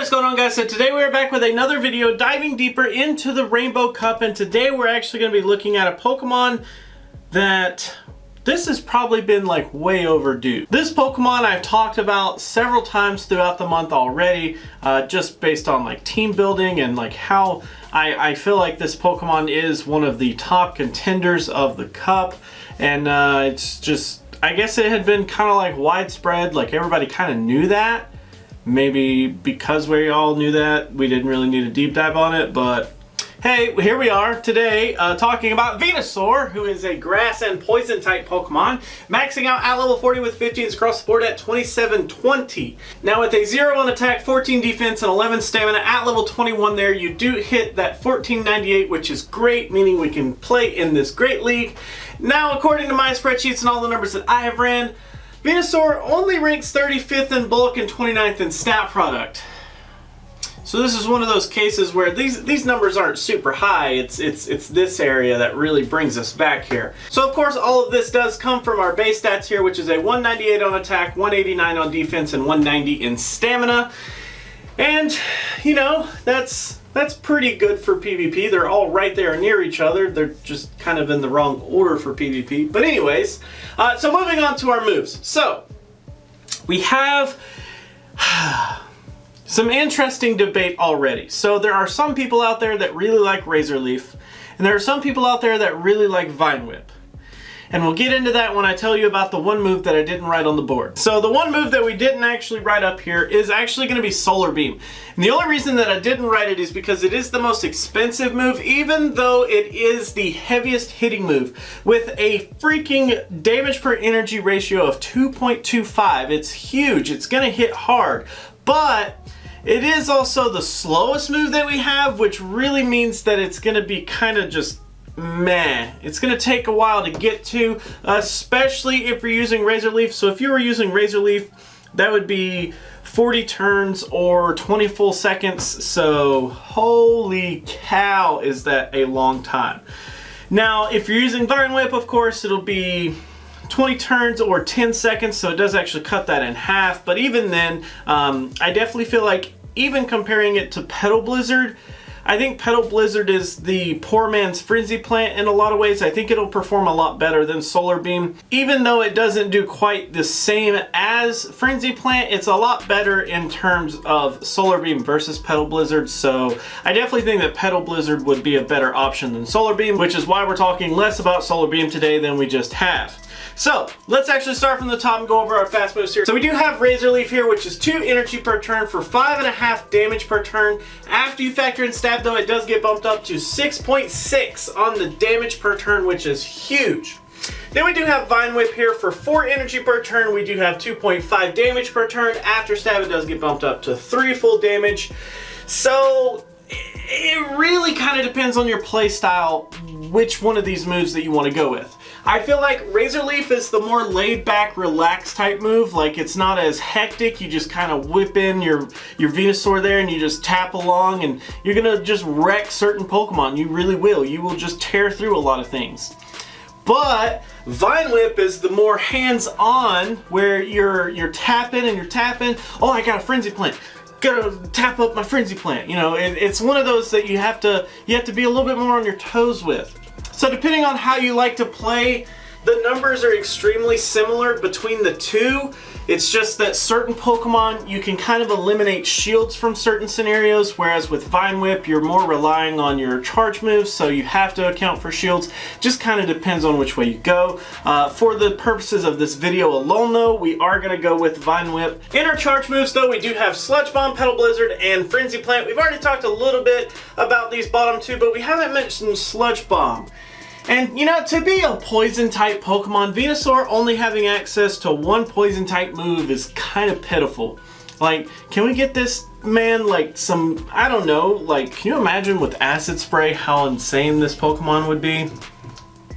What's going on, guys? So today we're back with another video diving deeper into the Rainbow Cup, and today we're actually going to be looking at a Pokemon that this has probably been like way overdue. This Pokemon I've talked about several times throughout the month already, just based on like team building and like how I feel like this Pokemon is one of the top contenders of the Cup, and it's just, I guess it had been kind of like widespread, like everybody kind of knew that. Maybe because we all knew that, we didn't really need a deep dive on it, but hey, here we are today talking about Venusaur, who is a grass and poison type Pokemon, maxing out at level 40 with 15s across the board at 2720. Now with a 0 on attack, 14 defense, and 11 stamina at level 21 there, you do hit that 1498, which is great, meaning we can play in this great league. Now, according to my spreadsheets and all the numbers that I have ran, Venusaur only ranks 35th in bulk and 29th in stat product. So this is one of those cases where these numbers aren't super high. It's this area that really brings us back here. So of course all of this does come from our base stats here, which is a 198 on attack, 189 on defense, and 190 in stamina. And you know, that's pretty good for PvP. They're all right there near each other. They're just kind of in the wrong order for PvP. But anyways, so moving on to our moves. So we have some interesting debate already. So there are some people out there that really like Razor Leaf, and there are some people out there that really like Vine Whip. And we'll get into that when I tell you about the one move that I didn't write on the board. So the one move that we didn't actually write up here is actually going to be Solar Beam. And the only reason that I didn't write it is because it is the most expensive move, even though it is the heaviest hitting move. With a freaking damage per energy ratio of 2.25. It's huge. It's going to hit hard. But it is also the slowest move that we have, which really means that it's going to be kind of just meh. It's going to take a while to get to, especially if you're using Razor Leaf. So if you were using Razor Leaf, that would be 40 turns or 20 full seconds. So holy cow, is that a long time. Now if you're using Vine Whip, of course it'll be 20 turns or 10 seconds, so it does actually cut that in half. But even then, I definitely feel like, even comparing it to Petal Blizzard, I think Petal Blizzard is the poor man's Frenzy Plant in a lot of ways. I think it'll perform a lot better than Solar Beam. Even though it doesn't do quite the same as Frenzy Plant, it's a lot better in terms of Solar Beam versus Petal Blizzard. So I definitely think that Petal Blizzard would be a better option than Solar Beam, which is why we're talking less about Solar Beam today than we just have. So let's actually start from the top and go over our fast moves here. So we do have Razor Leaf here, which is 2 energy per turn for 5.5 damage per turn. After you factor in stab though, it does get bumped up to 6.6 on the damage per turn, which is huge. Then we do have Vine Whip here for 4 energy per turn. We do have 2.5 damage per turn. After stab, it does get bumped up to 3 full damage. So it really kind of depends on your play style, which one of these moves that you want to go with. I feel like Razor Leaf is the more laid back, relaxed type move. Like, it's not as hectic. You just kind of whip in your Venusaur there and you just tap along and you're gonna just wreck certain Pokemon. You really will. You will just tear through a lot of things. But Vine Whip is the more hands-on, where you're tapping and you're tapping. Oh, I got a Frenzy Plant. Gotta tap up my Frenzy Plant. You know, it's one of those that you have to be a little bit more on your toes with. So depending on how you like to play, the numbers are extremely similar between the two. It's just that certain Pokemon, you can kind of eliminate shields from certain scenarios, whereas with Vine Whip, you're more relying on your charge moves, so you have to account for shields. Just kind of depends on which way you go. For the purposes of this video alone though, we are going to go with Vine Whip. In our charge moves though, we do have Sludge Bomb, Petal Blizzard, and Frenzy Plant. We've already talked a little bit about these bottom two, but we haven't mentioned Sludge Bomb. And you know, to be a poison type Pokemon, Venusaur only having access to one poison type move is kind of pitiful. Like, can we get this man like some, I don't know, like, can you imagine with Acid Spray how insane this Pokemon would be?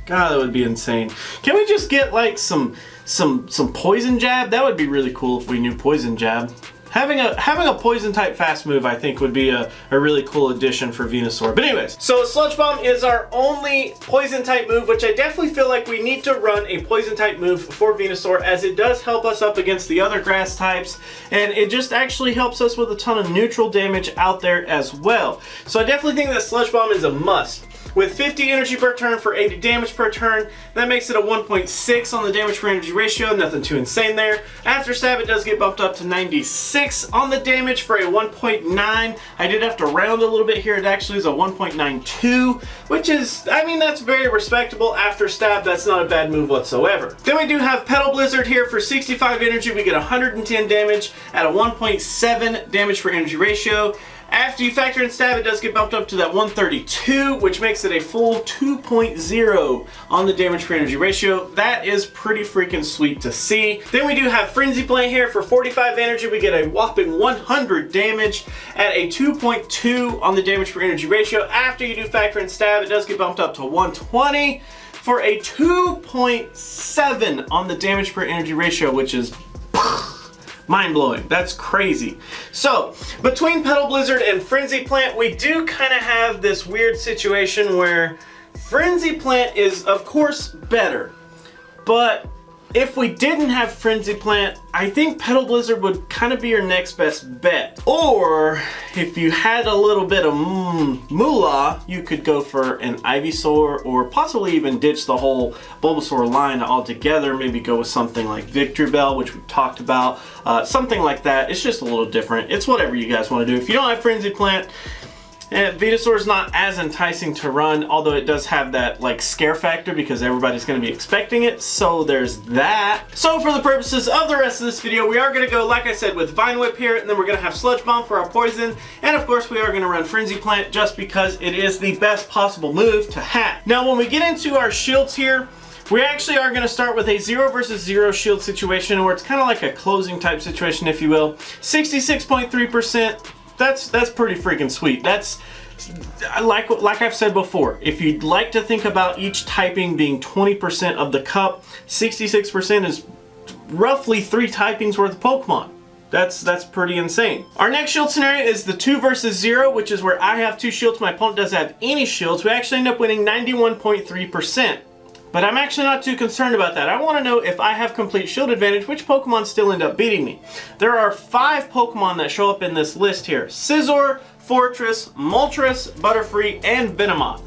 God, that would be insane. Can we just get like some Poison Jab? That would be really cool if we knew Poison Jab. Having a poison type fast move, I think, would be a really cool addition for Venusaur. But anyways, so Sludge Bomb is our only poison type move, which I definitely feel like we need to run a poison type move for Venusaur, as it does help us up against the other grass types, and it just actually helps us with a ton of neutral damage out there as well. So I definitely think that Sludge Bomb is a must. With 50 energy per turn for 80 damage per turn, that makes it a 1.6 on the damage per energy ratio, nothing too insane there. After stab, it does get bumped up to 96 on the damage for a 1.9. I did have to round a little bit here, it actually is a 1.92, which is, I mean, that's very respectable. After stab, that's not a bad move whatsoever. Then we do have Petal Blizzard here for 65 energy, we get 110 damage at a 1.7 damage per energy ratio. After you factor in stab, it does get bumped up to that 132, which makes it a full 2.0 on the damage per energy ratio. That is pretty freaking sweet to see. Then we do have Frenzy Plant here for 45 energy. We get a whopping 100 damage at a 2.2 on the damage per energy ratio. After you do factor in stab, it does get bumped up to 120 for a 2.7 on the damage per energy ratio, which is mind-blowing. That's crazy. So, between Petal Blizzard and Frenzy Plant, we do kind of have this weird situation where Frenzy Plant is, of course, better. But if we didn't have Frenzy Plant, I think Petal Blizzard would kind of be your next best bet. Or, if you had a little bit of moolah, you could go for an Ivysaur, or possibly even ditch the whole Bulbasaur line altogether. Maybe go with something like Victory Bell, which we've talked about. Something like that. It's just a little different. It's whatever you guys want to do. If you don't have Frenzy Plant, Venusaur is not as enticing to run, although it does have that like scare factor because everybody's going to be expecting it, so there's that. So for the purposes of the rest of this video, we are going to go, like I said, with Vine Whip here, and then we're going to have Sludge Bomb for our poison, and of course we are going to run Frenzy Plant just because it is the best possible move to have. Now when we get into our shields here, we actually are going to start with a 0 versus 0 shield situation, where it's kind of like a closing type situation, if you will. 66.3%. That's pretty freaking sweet. That's like I've said before, if you'd like to think about each typing being 20% of the cup, 66% is roughly 3 typings worth of Pokemon. That's pretty insane. Our next shield scenario is the 2 versus 0, which is where I have 2 shields, my opponent doesn't have any shields. We actually end up winning 91.3%. But I'm actually not too concerned about that. I want to know if I have complete shield advantage, which Pokemon still end up beating me. There are 5 Pokemon that show up in this list here. Scizor, Fortress, Moltres, Butterfree, and Venomoth.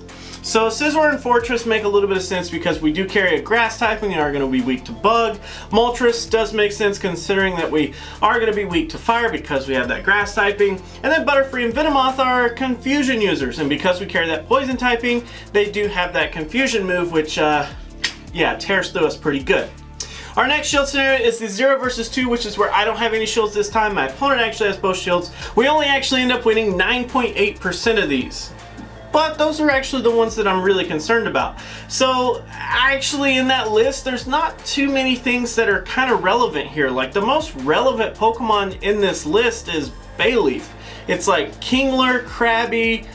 So Scizor and Fortress make a little bit of sense because we do carry a grass typing and are going to be weak to bug. Moltres does make sense considering that we are going to be weak to fire because we have that grass typing. And then Butterfree and Venomoth are confusion users, and because we carry that poison typing, they do have that confusion move, which yeah, tears through us pretty good. Our next shield scenario is the 0 versus 2, which is where I don't have any shields this time. My opponent actually has both shields. We only actually end up winning 9.8% of these. But those are actually the ones that I'm really concerned about. So actually in that list, there's not too many things that are kind of relevant here. Like the most relevant Pokemon in this list is Bayleaf. It's like Kingler, Krabby,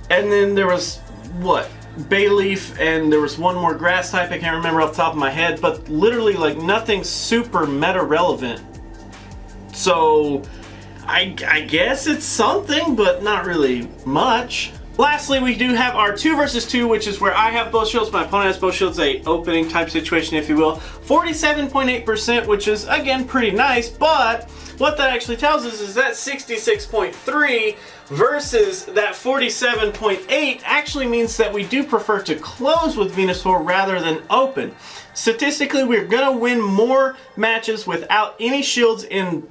and then there was, what? Bayleaf, and there was one more grass type, I can't remember off the top of my head, but literally like nothing super meta relevant. So I guess it's something, but not really much. Lastly, we do have our 2 versus 2, which is where I have both shields, my opponent has both shields, a opening type situation, if you will. 47.8%, which is again pretty nice, but what that actually tells us is that 66.3 versus that 47.8 actually means that we do prefer to close with Venusaur rather than open. Statistically, we're gonna win more matches without any shields in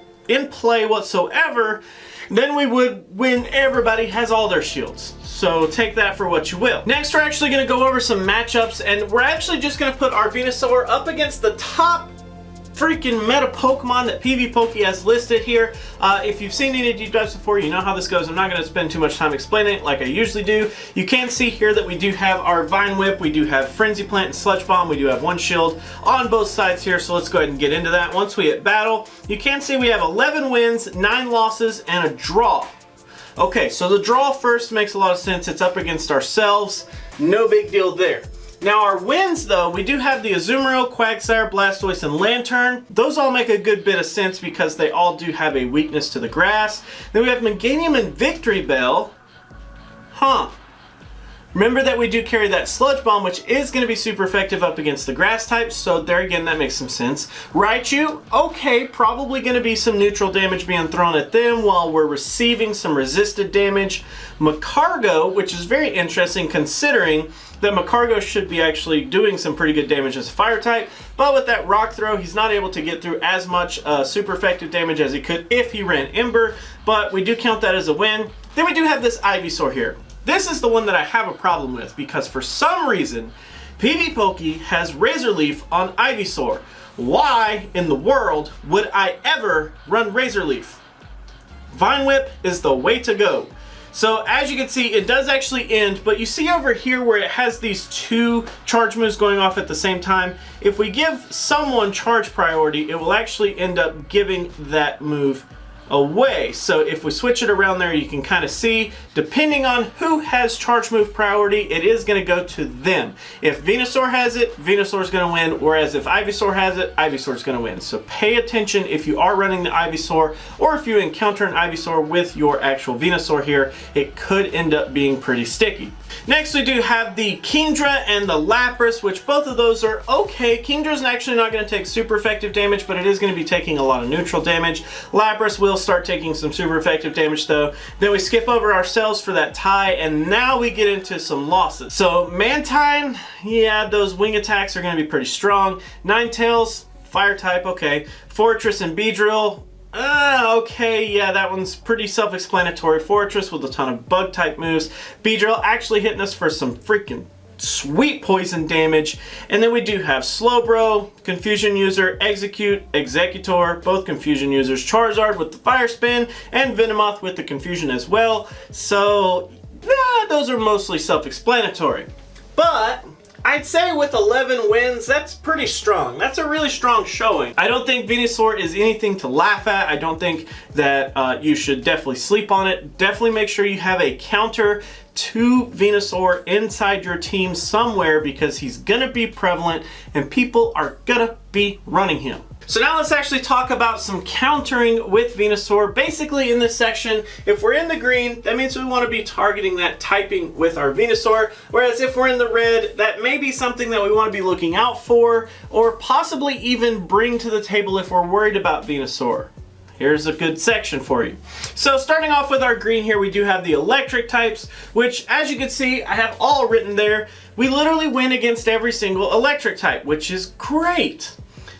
play whatsoever than we would when everybody has all their shields. So take that for what you will. Next, we're actually gonna go over some matchups, and we're actually just gonna put our Venusaur up against the top freaking meta Pokemon that PvPoke has listed here. If you've seen any deep dives before, you know how this goes. I'm not going to spend too much time explaining it like I usually do. You can see here that we do have our Vine Whip, we do have Frenzy Plant and Sludge Bomb, we do have 1 shield on both sides here, so let's go ahead and get into that. Once we hit battle, you can see we have 11 wins, 9 losses, and a draw. Okay, so the draw first makes a lot of sense. It's up against ourselves. No big deal there. Now our wins though, we do have the Azumarill, Quagsire, Blastoise, and Lantern. Those all make a good bit of sense because they all do have a weakness to the grass. Then we have Meganium and Victory Bell. Remember that we do carry that Sludge Bomb, which is going to be super effective up against the grass types, so there again, that makes some sense. Raichu, okay, probably going to be some neutral damage being thrown at them while we're receiving some resisted damage. Macargo, which is very interesting considering that Macargo should be actually doing some pretty good damage as a fire type, but with that rock throw, he's not able to get through as much super effective damage as he could if he ran Ember, but we do count that as a win. Then we do have this Ivysaur here. This is the one that I have a problem with because for some reason, PvPoke has Razor Leaf on Ivysaur. Why in the world would I ever run Razor Leaf? Vine Whip is the way to go. So as you can see, it does actually end, but you see over here where it has these two charge moves going off at the same time, if we give someone charge priority, it will actually end up giving that move away. So if we switch it around there, you can kind of see, depending on who has charge move priority, it is going to go to them. If Venusaur has it, Venusaur's going to win, whereas if Ivysaur has it, Ivysaur's going to win. So pay attention if you are running the Ivysaur, or if you encounter an Ivysaur with your actual Venusaur here, it could end up being pretty sticky. Next we do have the Kingdra and the Lapras, which both of those are okay. Kingdra's actually not going to take super effective damage, but it is going to be taking a lot of neutral damage. Lapras will start taking some super effective damage though. Then we skip over ourselves for that tie, and now we get into some losses. So Mantine, yeah, those wing attacks are going to be pretty strong. Ninetales, fire type, okay. Fortress and Beedrill, okay, yeah, that one's pretty self-explanatory. Fortress with a ton of bug type moves. Beedrill actually hitting us for some freaking sweet poison damage. And then we do have Slowbro, Confusion User, Execute, Executor, both Confusion users. Charizard with the Fire Spin, and Venomoth with the Confusion as well. So, those are mostly self-explanatory. But I'd say with 11 wins, that's pretty strong. That's a really strong showing. I don't think Venusaur is anything to laugh at. I don't think that you should definitely sleep on it. Definitely make sure you have a counter to Venusaur inside your team somewhere because he's gonna be prevalent and people are gonna be running him. So now let's actually talk about some countering with Venusaur. Basically in this section, if we're in the green, that means we want to be targeting that typing with our Venusaur. Whereas if we're in the red, that may be something that we want to be looking out for, or possibly even bring to the table if we're worried about Venusaur. Here's a good section for you. So starting off with our green here, we do have the electric types, which as you can see, I have all written there. We literally win against every single electric type, which is great.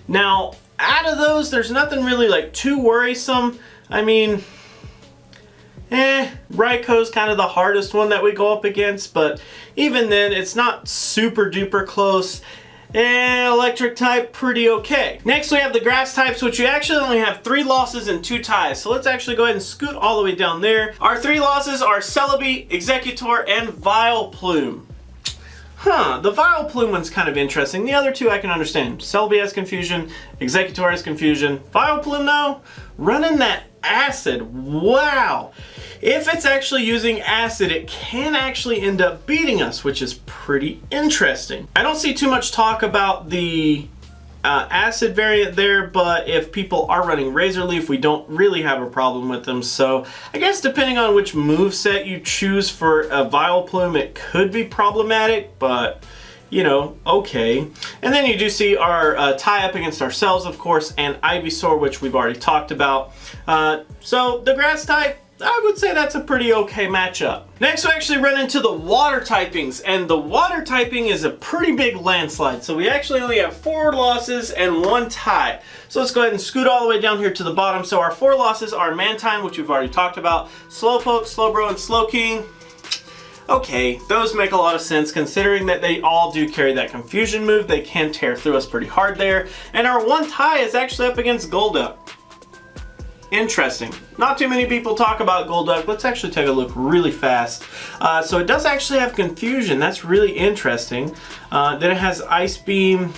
Now, out of those, there's nothing really like too worrisome. I mean, Raikou kind of the hardest one that we go up against, but even then, it's not super duper close. Electric type, pretty okay. Next we have the grass types, which we actually only have 3 losses and 2 ties. So let's actually go ahead and scoot all the way down there. Our 3 losses are Celebi, Executor, and Vileplume. The Vileplume one's kind of interesting. The other 2 I can understand. Celebi has confusion, Executor has confusion. Vileplume though, running that acid, wow. If it's actually using acid, it can actually end up beating us, which is pretty interesting. I don't see too much talk about the acid variant there, but if people are running Razor Leaf, we don't really have a problem with them. So I guess depending on which moveset you choose for a Vileplume, it could be problematic, but you know, okay. And then you do see our tie up against ourselves, of course, and Ivysaur, which we've already talked about. So the grass type, I would say that's a pretty okay matchup. Next we actually run into the water typings, and the water typing is a pretty big landslide. So we actually only have 4 losses and 1 tie. So let's go ahead and scoot all the way down here to the bottom. So our 4 losses are Mantine, which we've already talked about, Slowpoke, Slowbro, and Slowking. Okay, those make a lot of sense considering that they all do carry that confusion move. They can tear through us pretty hard there. And our 1 tie is actually up against Golduck. Interesting. Not too many people talk about Golduck. Let's actually take a look really fast. So it does actually have confusion. That's really interesting. Then it has Ice Beam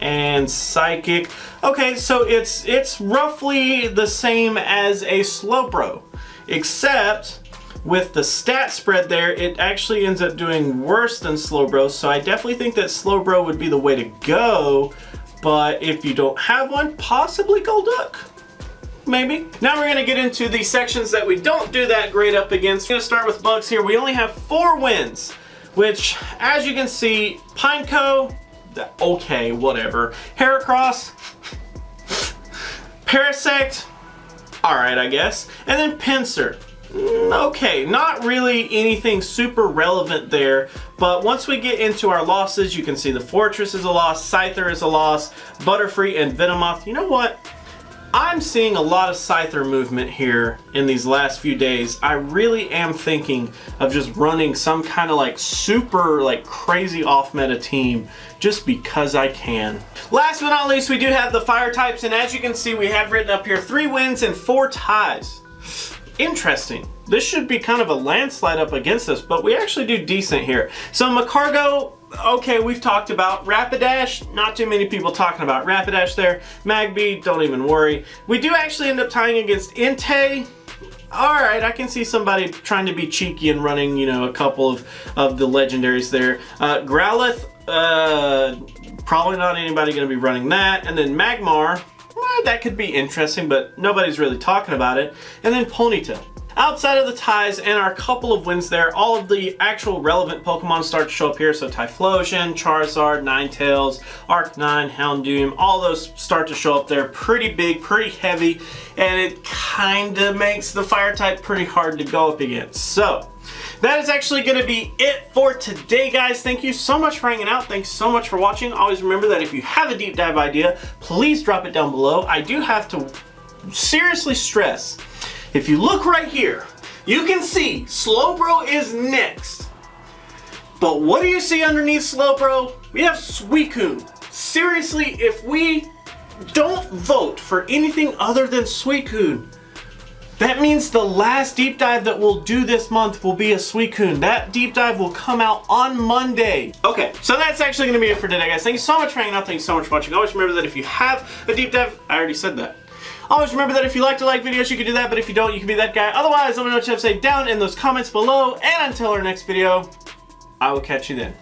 and Psychic. Okay, so it's roughly the same as a Slowbro, except with the stat spread there, it actually ends up doing worse than Slowbro, so I definitely think that Slowbro would be the way to go. But if you don't have one, possibly Golduck. Maybe. Now we're going to get into the sections that we don't do that great up against. We're going to start with bugs here. We only have 4 wins, which, as you can see, Pineco, okay, whatever. Heracross, Parasect, alright, I guess. And then Pinsir. Okay, not really anything super relevant there, but once we get into our losses, you can see the Fortress is a loss, Scyther is a loss, Butterfree and Venomoth. You know what? I'm seeing a lot of Scyther movement here in these last few days. I really am thinking of just running some kind of like super like crazy off meta team just because I can. Last but not least, we do have the fire types, and as you can see, we have written up here 3 wins and 4 ties. Interesting. This should be kind of a landslide up against us, but we actually do decent here. So Magcargo, okay, we've talked about. Rapidash, not too many people talking about Rapidash there. Magby, don't even worry. We do actually end up tying against Entei. Alright, I can see somebody trying to be cheeky and running, you know, a couple of the legendaries there. Growlithe, probably not anybody going to be running that. And then Magmar, that could be interesting, but nobody's really talking about it. And then Ponytail. Outside of the ties and our couple of wins there, all of the actual relevant Pokemon start to show up here. So Typhlosion, Charizard, Ninetales, Arcanine, Houndoom, all those start to show up there. Pretty big, pretty heavy, and it kind of makes the fire type pretty hard to go up against. So that is actually going to be it for today, guys. Thank you so much for hanging out. Thanks so much for watching. Always remember that if you have a deep dive idea, please drop it down below. I do have to seriously stress, if you look right here, you can see Slowbro is next. But what do you see underneath Slowbro? We have Suicune. Seriously, if we don't vote for anything other than Suicune, that means the last deep dive that we'll do this month will be a Suicune. That deep dive will come out on Monday. Okay, so that's actually going to be it for today, guys. Thank you so much for hanging out. Thank you so much for watching. Always remember that if you have a deep dive, I already said that. Always remember that if you like to like videos, you can do that, but if you don't, you can be that guy. Otherwise, let me know what you have to say down in those comments below, and until our next video, I will catch you then.